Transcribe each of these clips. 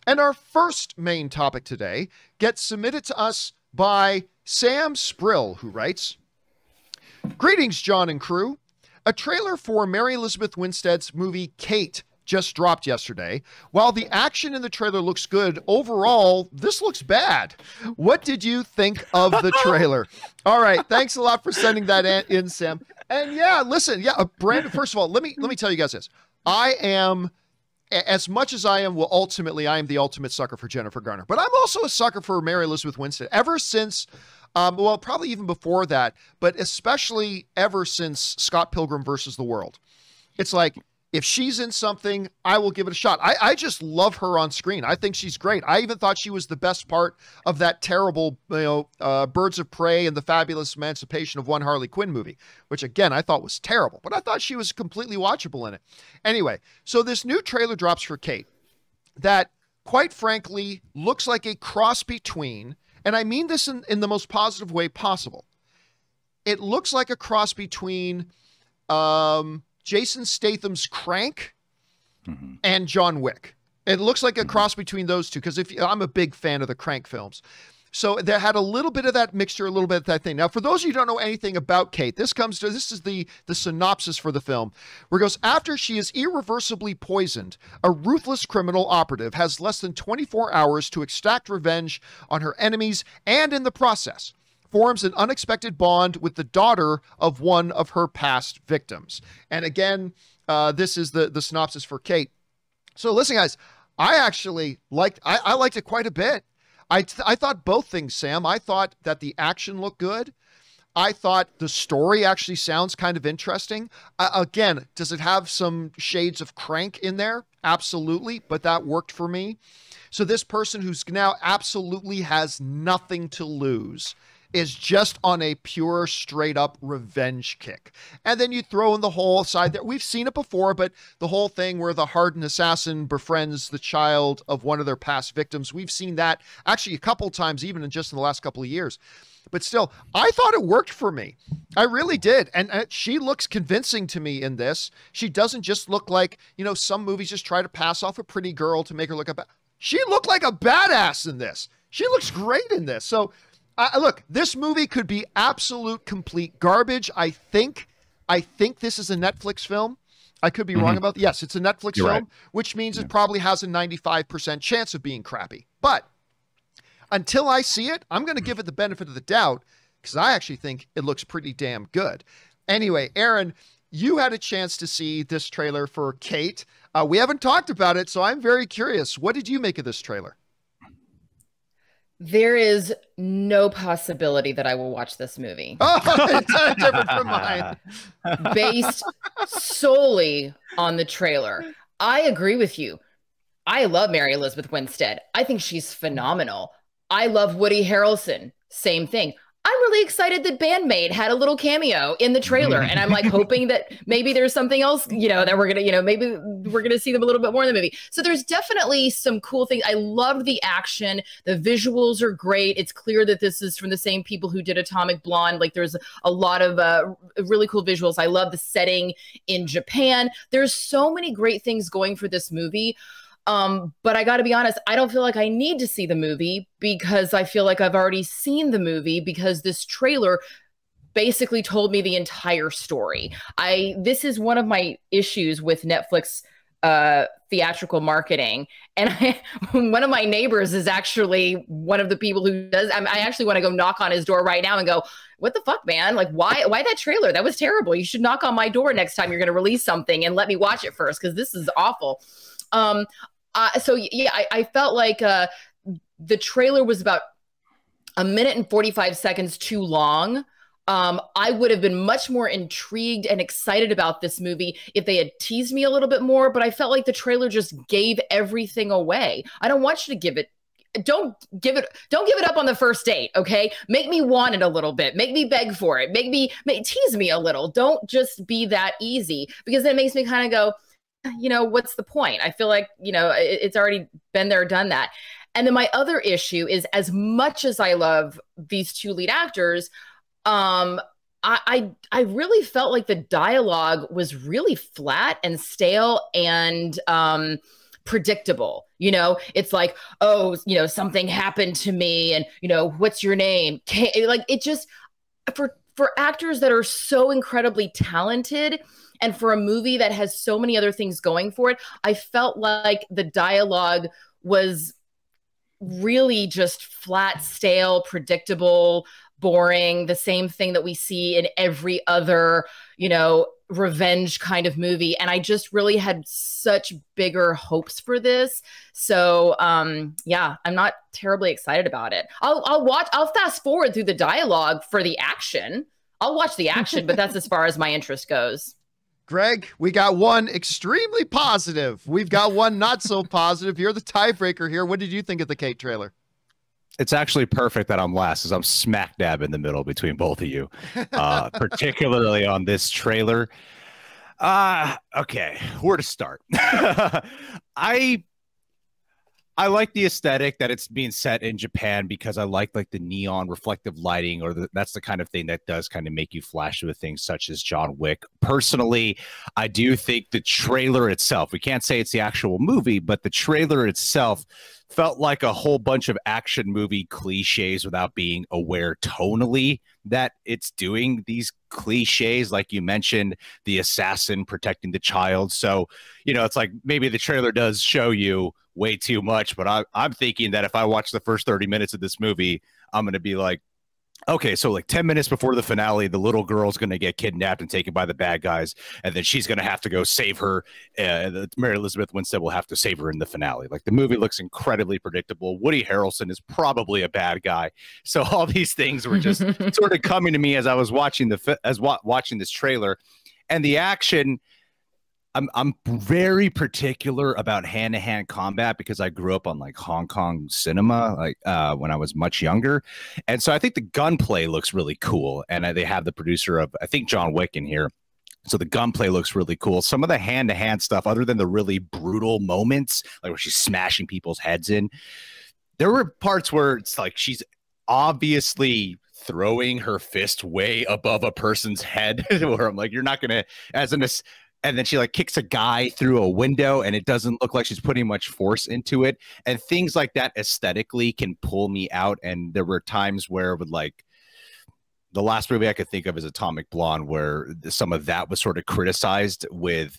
And our first main topic today gets submitted to us by Sam Sprill, who writes, "Greetings, John and crew. A trailer for Mary Elizabeth Winstead's movie Kate just dropped yesterday. While the action in the trailer looks good, overall, this looks bad. What did you think of the trailer?" All right, thanks a lot for sending that in, Sam. And yeah, listen, Brandon, first of all, let me tell you guys this. I am, as much as I am, well, ultimately, I am the ultimate sucker for Jennifer Garner. But I'm also a sucker for Mary Elizabeth Winstead. Ever since, well, probably even before that, but especially ever since Scott Pilgrim versus the World. It's like, if she's in something, I will give it a shot. I just love her on screen. I think she's great. I even thought she was the best part of that terrible, Birds of Prey and the Fabulous Emancipation of One Harley Quinn movie, which again, I thought was terrible, but I thought she was completely watchable in it. Anyway, so this new trailer drops for Kate that, quite frankly, looks like a cross between, and I mean this in the most positive way possible. It looks like a cross between, Jason Statham's Crank and John Wick. It looks like a cross between those two, because I'm a big fan of the Crank films. So they had a little bit of that mixture, a little bit of that thing. Now, for those of you who don't know anything about Kate, this is the synopsis for the film, where it goes, after she is irreversibly poisoned, a ruthless criminal operative has less than 24 hours to extract revenge on her enemies, and in the process, forms an unexpected bond with the daughter of one of her past victims. And again, this is the synopsis for Kate. So listen, guys, I actually liked it quite a bit. I thought both things, Sam. I thought that the action looked good. I thought the story actually sounds kind of interesting. Again, does it have some shades of Crank in there? Absolutely, but that worked for me. So this person who's now absolutely has nothing to lose is just on a pure, straight up revenge kick. And then you throw in the whole side there. We've seen it before, but the whole thing where the hardened assassin befriends the child of one of their past victims. We've seen that actually a couple times, even in the last couple of years. But still, I thought it worked for me. I really did. And she looks convincing to me in this. She doesn't just look like, some movies just try to pass off a pretty girl to make her look a She looked like a badass in this. She looks great in this. So, look, this movie could be absolute complete garbage. I think this is a Netflix film. I could be wrong about that. Yes, it's a Netflix film, right, which means it probably has a 95% chance of being crappy. But until I see it, I'm going to give it the benefit of the doubt, because I actually think it looks pretty damn good. Anyway, Aaron, you had a chance to see this trailer for Kate. We haven't talked about it, so I'm very curious. What did you make of this trailer? There is no possibility that I will watch this movie. Oh, it's different from mine. Based solely on the trailer. I agree with you. I love Mary Elizabeth Winstead. I think she's phenomenal. I love Woody Harrelson. Same thing. I'm really excited that Bandmate had a little cameo in the trailer. And I'm like hoping that maybe there's something else, that we're going to, maybe we're going to see them a little bit more in the movie. So there's definitely some cool things. I love the action. The visuals are great. It's clear that this is from the same people who did Atomic Blonde. Like there's a lot of really cool visuals. I love the setting in Japan. There's so many great things going for this movie. But I got to be honest, I don't feel like I need to see the movie, because I feel like I've already seen the movie, because this trailer basically told me the entire story. This is one of my issues with Netflix theatrical marketing. And one of my neighbors is actually one of the people who does. I actually want to go knock on his door right now and go, what the fuck, man? Like, why that trailer? That was terrible. You should knock on my door next time you're going to release something and let me watch it first, because this is awful. So yeah, I felt like the trailer was about 1 minute and 45 seconds too long. I would have been much more intrigued and excited about this movie if they had teased me a little bit more, but I felt like the trailer just gave everything away. I don't want you to give it. Don't give it up on the first date. Okay. Make me want it a little bit. Make me beg for it. Tease me a little. Don't just be that easy, because it makes me kind of go, what's the point? I feel like, it's already been there, done that. And then my other issue is, as much as I love these two lead actors, I really felt like the dialogue was really flat and stale, and predictable. It's like, oh, something happened to me, and what's your name? Like, it just, for actors that are so incredibly talented, and for a movie that has so many other things going for it, I felt like the dialogue was really just flat, stale, predictable, boring, the same thing that we see in every other, revenge kind of movie. And I just really had such bigger hopes for this. So yeah, I'm not terribly excited about it. I'll fast forward through the dialogue for the action. I'll watch the action, but that's as far as my interest goes. Greg, we got one extremely positive. We've got one not so positive. You're the tiebreaker here. What did you think of the Kate trailer? It's actually perfect that I'm last, as I'm smack dab in the middle between both of you, particularly on this trailer. Okay, where to start? I like the aesthetic that it's being set in Japan, because I like the neon reflective lighting, or that's the kind of thing that does kind of make you flash with things such as John Wick. Personally, I do think the trailer itself, we can't say it's the actual movie, but the trailer itself felt like a whole bunch of action movie cliches without being aware tonally that it's doing these cliches. Like you mentioned, the assassin protecting the child. So, it's like maybe the trailer does show you way too much, but I'm thinking that if I watch the first 30 minutes of this movie, I'm going to be like, okay, so like 10 minutes before the finale, the little girl's going to get kidnapped and taken by the bad guys, and then she's going to have to go save her. Mary Elizabeth Winstead will have to save her in the finale. Like, the movie looks incredibly predictable. Woody Harrelson is probably a bad guy. So all these things were just sort of coming to me as I was watching watching this trailer. And the action, I'm very particular about hand-to-hand combat, because I grew up on like Hong Kong cinema, when I was much younger. And so I think the gunplay looks really cool. And they have the producer of, I think, John Wick in here. So the gunplay looks really cool. Some of the hand-to-hand stuff, other than the really brutal moments, like where she's smashing people's heads in, there were parts where it's like she's obviously throwing her fist way above a person's head, where I'm like, you're not going to, and then she like kicks a guy through a window, and it doesn't look like she's putting much force into it. And things like that aesthetically can pull me out. And there were times where, with like, the last movie I could think of is Atomic Blonde, where some of that was sort of criticized with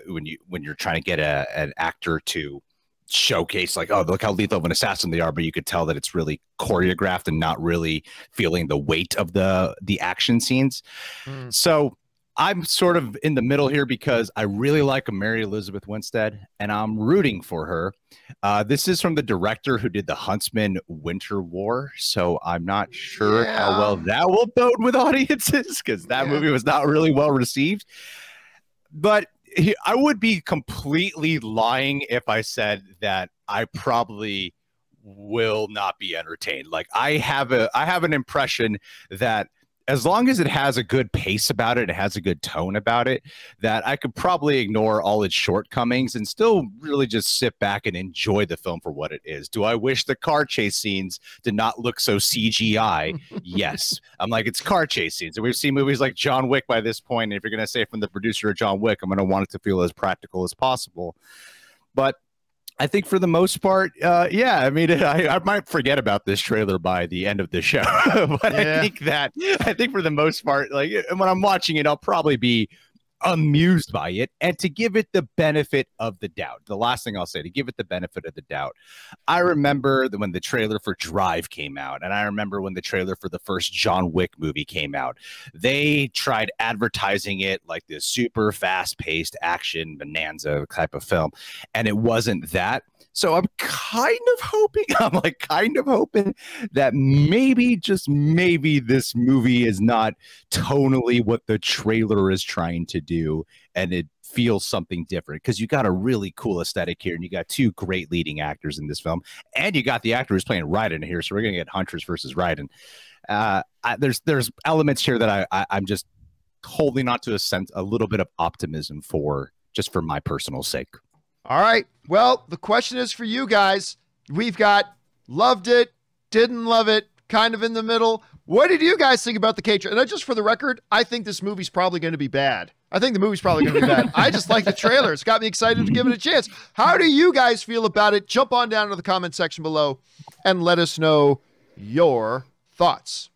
when you're trying to get an actor to showcase like, oh, look how lethal of an assassin they are, but you could tell that it's really choreographed and not really feeling the weight of the action scenes. So I'm sort of in the middle here, because I really like Mary Elizabeth Winstead, and I'm rooting for her. This is from the director who did The Huntsman Winter War, so I'm not sure how well that will bode with audiences, because that movie was not really well received. But I would be completely lying if I said that I probably will not be entertained. Like, I have an impression that as long as it has a good pace about it, it has a good tone about it, that I could probably ignore all its shortcomings and still really just sit back and enjoy the film for what it is. Do I wish the car chase scenes did not look so CGI? Yes. I'm like, it's car chase scenes. And we've seen movies like John Wick by this point. And if you're going to say from the producer of John Wick, I'm going to want it to feel as practical as possible. But I think for the most part, yeah, I mean, I might forget about this trailer by the end of the show, but I think for the most part, like, when I'm watching it, I'll probably be amused by it. And to give it the benefit of the doubt, the last thing I'll say, to give it the benefit of the doubt, I remember when the trailer for Drive came out, and I remember when the trailer for the first John Wick movie came out, they tried advertising it like this super fast-paced action bonanza type of film, and it wasn't that. So I'm kind of hoping that maybe, just maybe, this movie is not tonally what the trailer is trying to do, and it feels something different, because you got a really cool aesthetic here, and you got two great leading actors in this film, and you got the actor who's playing Raiden here, so we're gonna get Huntress versus Raiden. There's elements here that I'm just holding on to a little bit of optimism for, just for my personal sake. All right. Well, the question is for you guys. We've got loved it, didn't love it, kind of in the middle. What did you guys think about the Kate trailer? And just for the record, I think this movie's probably going to be bad. I think the movie's probably going to be bad. I just like the trailer. It's got me excited to give it a chance. How do you guys feel about it? Jump on down to the comment section below and let us know your thoughts.